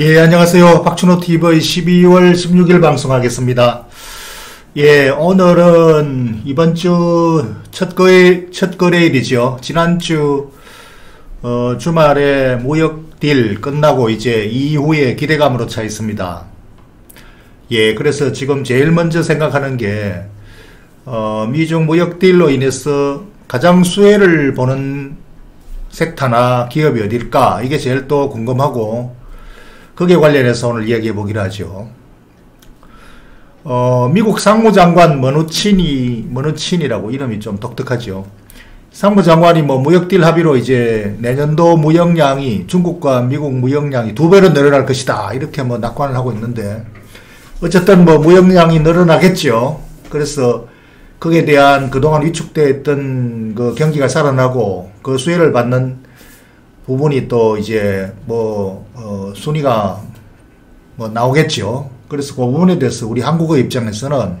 예, 안녕하세요. 박준호TV 12월 16일 방송하겠습니다. 예, 오늘은 이번 주 첫 거래일이죠. 지난주 주말에 무역 딜 끝나고 이제 이후에 기대감으로 차 있습니다. 예, 그래서 지금 제일 먼저 생각하는 게 미중 무역 딜로 인해서 가장 수혜를 보는 섹터나 기업이 어딜까? 이게 제일 또 궁금하고 거기에 관련해서 오늘 이야기해 보기로 하죠. 미국 상무장관 머누친이라고 이름이 좀 독특하죠. 상무장관이 무역딜 합의로 이제 내년도 무역량이 중국과 미국 무역량이 2배로 늘어날 것이다. 이렇게 낙관을 하고 있는데 어쨌든 무역량이 늘어나겠죠. 그래서 거기에 대한 그동안 위축되어 있던 그 경기가 살아나고 그 수혜를 받는 부분이 또 이제 순위가 나오겠죠. 그래서 그 부분에 대해서 우리 한국의 입장에서는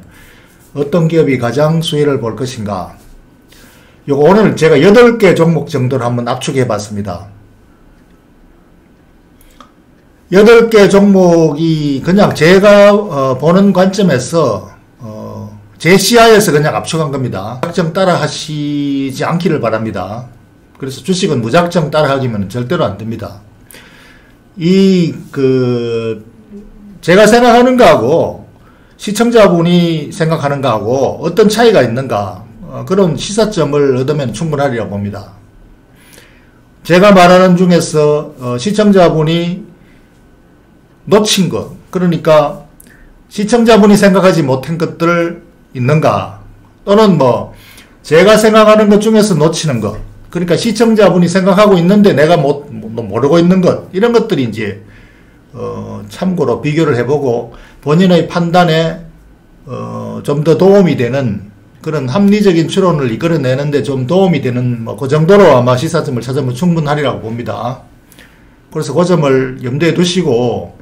어떤 기업이 가장 수혜를 볼 것인가. 요거 오늘 제가 8개 종목 정도를 한번 압축해 봤습니다. 8개 종목이 그냥 제가 보는 관점에서 제 시야에서 그냥 압축한 겁니다. 무작정 따라 하시지 않기를 바랍니다. 그래서 주식은 무작정 따라 하기면 절대로 안 됩니다. 제가 생각하는 거하고 시청자분이 생각하는 거하고 어떤 차이가 있는가, 그런 시사점을 얻으면 충분하리라고 봅니다. 제가 말하는 중에서 시청자분이 놓친 것, 그러니까 시청자분이 생각하지 못한 것들 있는가, 또는 제가 생각하는 것 중에서 놓치는 것, 그러니까 시청자분이 생각하고 있는데 내가 모르고 있는 것, 이런 것들이 이제 참고로 비교를 해보고 본인의 판단에 좀 더 도움이 되는 그런 합리적인 추론을 이끌어내는데 좀 도움이 되는 그 정도로 아마 시사점을 찾으면 충분하리라고 봅니다. 그래서 그 점을 염두에 두시고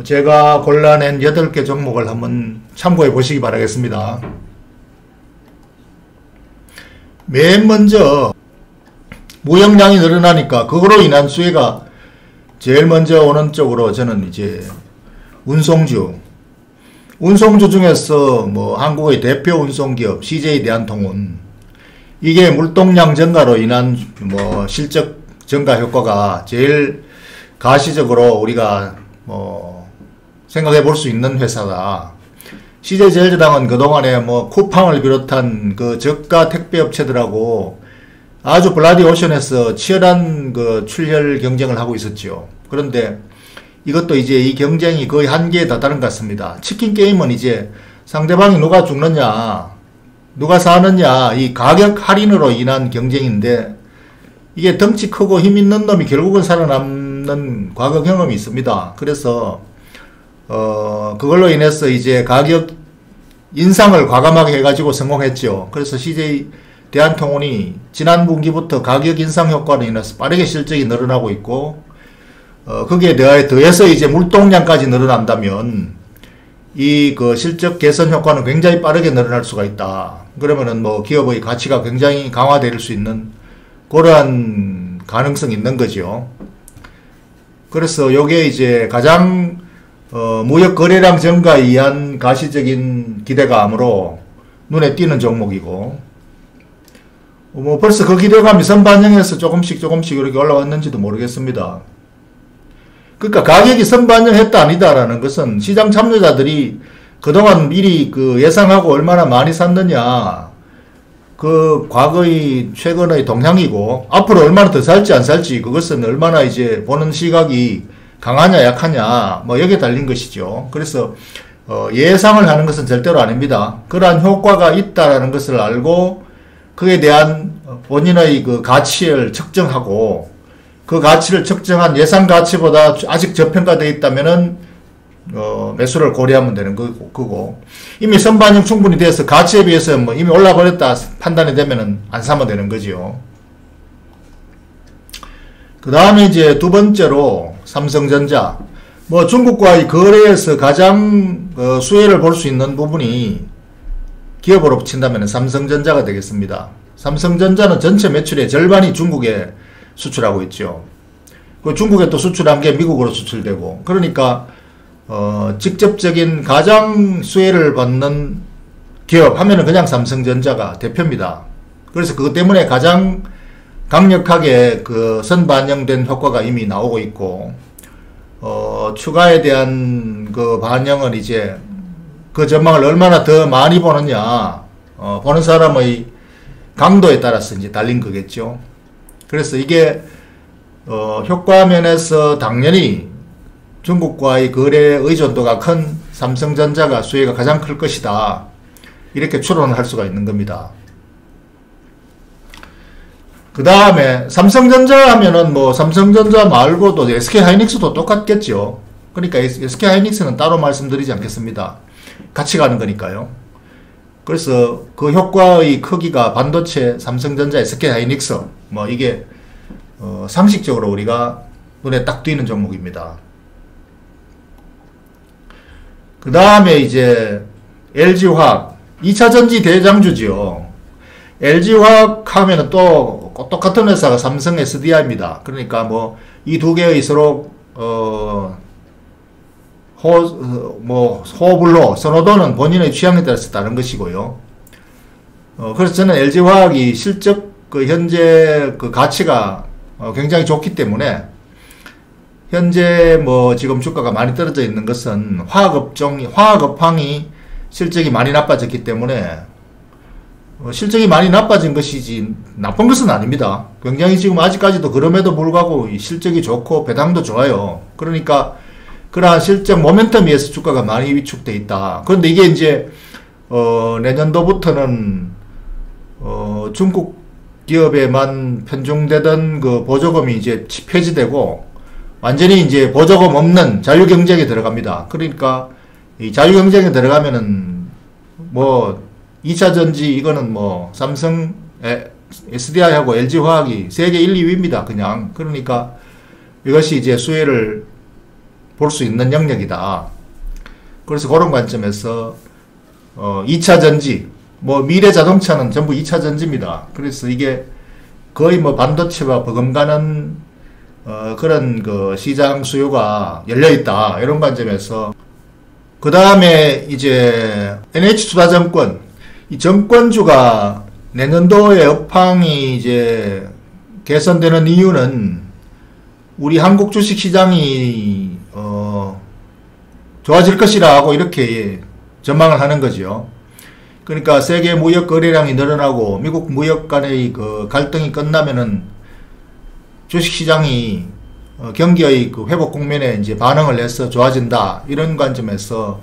제가 골라낸 8개 종목을 한번 참고해 보시기 바라겠습니다. 맨 먼저 무역량이 늘어나니까 그거로 인한 수혜가 제일 먼저 오는 쪽으로 저는 이제 운송주 중에서 한국의 대표 운송기업 CJ 대한통운, 이게 물동량 증가로 인한 실적 증가 효과가 제일 가시적으로 우리가 생각해 볼 수 있는 회사다. CJ제일제당은 그동안에 쿠팡을 비롯한 그 저가 택배 업체들하고 아주 블라디오션에서 치열한 그 출혈 경쟁을 하고 있었죠. 그런데 이것도 이제 이 경쟁이 거의 한계에 다다른 것 같습니다. 치킨 게임은 이제 상대방이 누가 죽느냐, 누가 사느냐, 이 가격 할인으로 인한 경쟁인데, 이게 덩치 크고 힘 있는 놈이 결국은 살아남는 과거 경험이 있습니다. 그래서 그걸로 인해서 이제 가격 인상을 과감하게 해가지고 성공했죠. 그래서 CJ 대한통운이 지난 분기부터 가격 인상 효과로 인해서 빠르게 실적이 늘어나고 있고, 거기에 더해서 이제 물동량까지 늘어난다면 이 실적 개선 효과는 굉장히 빠르게 늘어날 수가 있다. 그러면은 기업의 가치가 굉장히 강화될 수 있는 그러한 가능성이 있는 거죠. 그래서 요게 이제 가장 무역 거래량 증가에 의한 가시적인 기대감으로 눈에 띄는 종목이고, 벌써 그 기대감이 선반영해서 조금씩 이렇게 올라왔는지도 모르겠습니다. 그러니까 가격이 선반영했다 아니다라는 것은 시장 참여자들이 그동안 미리 예상하고 얼마나 많이 샀느냐, 과거의 최근의 동향이고, 앞으로 얼마나 더 살지 안 살지, 그것은 얼마나 이제 보는 시각이 강하냐 약하냐 여기에 달린 것이죠. 그래서 예상을 하는 것은 절대로 아닙니다. 그러한 효과가 있다라는 것을 알고 그에 대한 본인의 가치를 측정하고, 그 가치를 측정한 예상 가치보다 아직 저평가되어 있다면은 매수를 고려하면 되는 거고, 이미 선반영 충분히 돼서 가치에 비해서 이미 올라버렸다 판단이 되면은 안 사면 되는 거죠. 그 다음에 이제 두 번째로 삼성전자. 중국과의 거래에서 가장 수혜를 볼 수 있는 부분이 기업으로 친다면 삼성전자가 되겠습니다. 삼성전자는 전체 매출의 절반이 중국에 수출하고 있죠. 그 중국에 또 수출한 게 미국으로 수출되고, 그러니까 직접적인 가장 수혜를 받는 기업 하면은 그냥 삼성전자가 대표입니다. 그래서 그것 때문에 가장 강력하게 그 선반영된 효과가 이미 나오고 있고, 추가에 대한 그 반영은 이제 그 전망을 얼마나 더 많이 보느냐, 보는 사람의 강도에 따라서 이제 달린 거겠죠. 그래서 이게 효과 면에서 당연히 중국과의 거래 의존도가 큰 삼성전자가 수혜가 가장 클 것이다, 이렇게 추론을 할 수가 있는 겁니다. 그 다음에 삼성전자 하면은 뭐 삼성전자 말고도 SK하이닉스도 똑같겠죠. 그러니까 SK하이닉스는 따로 말씀드리지 않겠습니다. 같이 가는 거니까요. 그래서 그 효과의 크기가 반도체, 삼성전자, SK하이닉스, 뭐 이게 상식적으로 우리가 눈에 딱 띄는 종목입니다. 그 다음에 이제 LG화학, 2차전지 대장주지요. LG화학 하면은 또 똑같은 회사가 삼성 SDI입니다. 그러니까 뭐 이 두 개의 서로 호불호, 선호도는 본인의 취향에 따라서 다른 것이고요. 그래서 저는 LG화학이 실적 그 현재 그 가치가 굉장히 좋기 때문에, 현재 뭐 지금 주가가 많이 떨어져 있는 것은 화학업황이 실적이 많이 나빠졌기 때문에, 실적이 많이 나빠진 것이지 나쁜 것은 아닙니다. 굉장히 지금 아직까지도 그럼에도 불구하고 실적이 좋고 배당도 좋아요. 그러니까 그러한 실적 모멘텀에 의해서 주가가 많이 위축돼 있다. 그런데 이게 이제 내년도부터는 중국 기업에만 편중되던 그 보조금이 이제 폐지되고 완전히 이제 보조금 없는 자유경쟁에 들어갑니다. 그러니까 이 자유경쟁에 들어가면은 뭐 2차전지 이거는 뭐 삼성, SDI하고 LG화학이 세계 1, 2위입니다. 그냥. 그러니까 이것이 이제 수혜를 볼 수 있는 영역이다. 그래서 그런 관점에서 2차전지, 뭐 미래자동차는 전부 2차전지입니다. 그래서 이게 거의 뭐 반도체와 버금가는 그런 그 시장 수요가 열려있다, 이런 관점에서. 그 다음에 이제 NH투자증권, 이 정권주가 내년도에 업황이 이제 개선되는 이유는 우리 한국 주식 시장이 좋아질 것이라고 이렇게 전망을 하는 거죠. 그러니까 세계 무역 거래량이 늘어나고 미국 무역 간의 그 갈등이 끝나면은 주식 시장이 경기의 그 회복 국면에 이제 반응을 해서 좋아진다, 이런 관점에서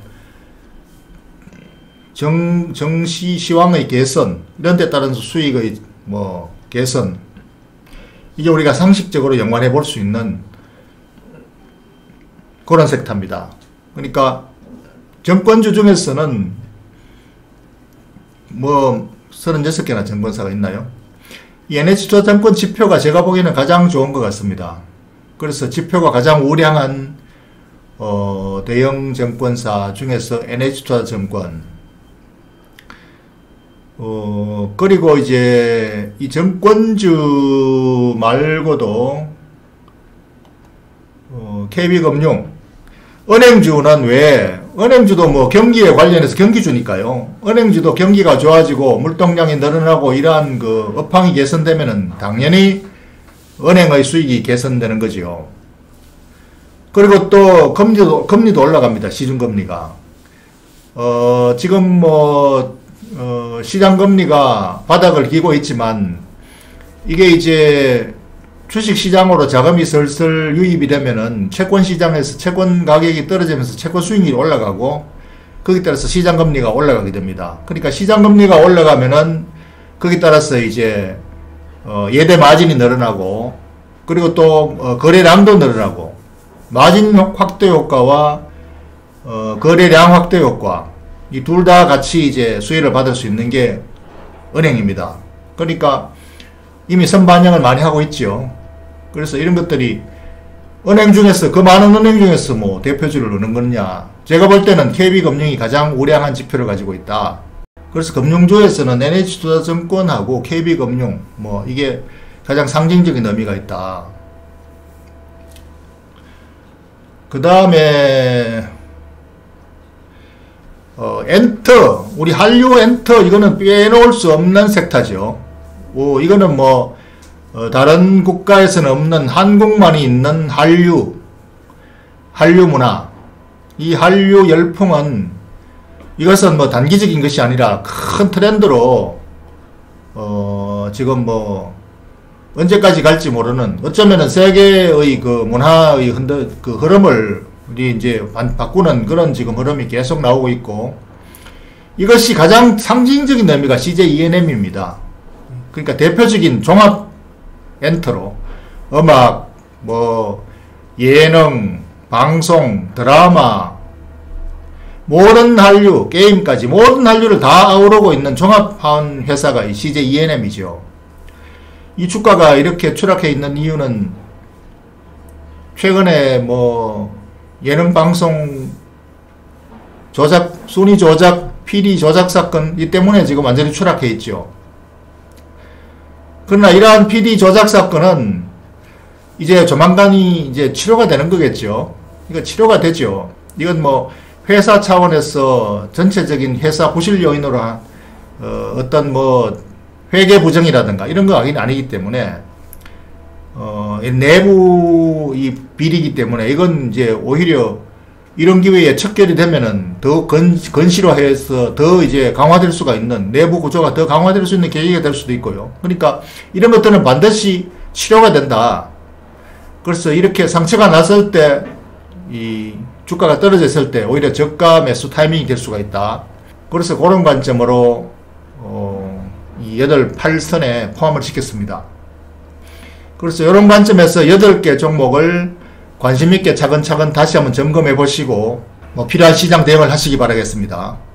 정시 시황의 개선, 이런 데 따른 수익의 뭐 개선, 이게 우리가 상식적으로 연관해 볼 수 있는 그런 섹터입니다. 그러니까 정권주 중에서는 뭐 36개나 정권사가 있나요? 이 NH투자증권 지표가 제가 보기에는 가장 좋은 것 같습니다. 그래서 지표가 가장 우량한 대형 정권사 중에서 NH투자증권, 그리고 이제 이 정권주 말고도 KB금융, 은행주는 왜, 은행주도 뭐 경기에 관련해서 경기주니까요. 은행주도 경기가 좋아지고 물동량이 늘어나고 이러한 그 업황이 개선되면은 당연히 은행의 수익이 개선되는 거지요. 그리고 또 금리도 올라갑니다. 시중금리가. 지금 뭐 시장금리가 바닥을 기고 있지만, 이게 이제 주식시장으로 자금이 슬슬 유입이 되면은 채권시장에서 채권 가격이 떨어지면서 채권 수익률이 올라가고, 거기에 따라서 시장금리가 올라가게 됩니다. 그러니까 시장금리가 올라가면은 거기에 따라서 이제 예대 마진이 늘어나고, 그리고 또 거래량도 늘어나고, 마진 확대 효과와 거래량 확대 효과, 이 둘 다 같이 이제 수혜를 받을 수 있는 게 은행입니다. 그러니까 이미 선반영을 많이 하고 있죠. 그래서 이런 것들이 은행 중에서, 그 많은 은행 중에서 뭐 대표주를 넣는 거냐, 제가 볼 때는 KB금융이 가장 우량한 지표를 가지고 있다. 그래서 금융주에서는 NH투자증권하고 KB금융, 뭐 이게 가장 상징적인 의미가 있다. 그 다음에 엔터, 우리 한류 엔터, 이거는 빼놓을 수 없는 섹터죠. 이거는 뭐 다른 국가에서는 없는 한국만이 있는 한류 문화. 이 한류 열풍은, 이것은 뭐 단기적인 것이 아니라 큰 트렌드로 지금 뭐 언제까지 갈지 모르는, 어쩌면은 세계의 그 문화의 흐름을 우리 이제 바꾸는 그런 지금 흐름이 계속 나오고 있고, 이것이 가장 상징적인 의미가 CJ ENM입니다. 그러니까 대표적인 종합 엔터로 음악, 뭐 예능, 방송, 드라마, 모든 한류, 게임까지 모든 한류를 다 아우르고 있는 종합한 회사가 이 CJ ENM이죠. 이 주가가 이렇게 추락해 있는 이유는 최근에 뭐 예능 방송 조작, 순위 조작, PD 조작 사건 이 때문에 지금 완전히 추락해 있죠. 그러나 이러한 PD 조작 사건은 이제 조만간이 이제 치료가 되는 거겠죠. 이거 치료가 되죠. 이건 뭐 회사 차원에서 전체적인 회사 부실 요인으로 어떤 뭐 회계 부정이라든가 이런 거 아니기 때문에 내부 이 비리이기 때문에 이건 이제 오히려 이런 기회에 척결이 되면은 더 건실화해서 더 이제 강화될 수가 있는, 내부 구조가 더 강화될 수 있는 계기가 될 수도 있고요. 그러니까 이런 것들은 반드시 치료가 된다. 그래서 이렇게 상처가 났을 때, 이 주가가 떨어졌을 때 오히려 저가 매수 타이밍이 될 수가 있다. 그래서 그런 관점으로 이 8선에 포함을 시켰습니다. 그래서 이런 관점에서 8개 종목을 관심있게 차근차근 다시 한번 점검해 보시고 뭐 필요한 시장 대응을 하시기 바라겠습니다.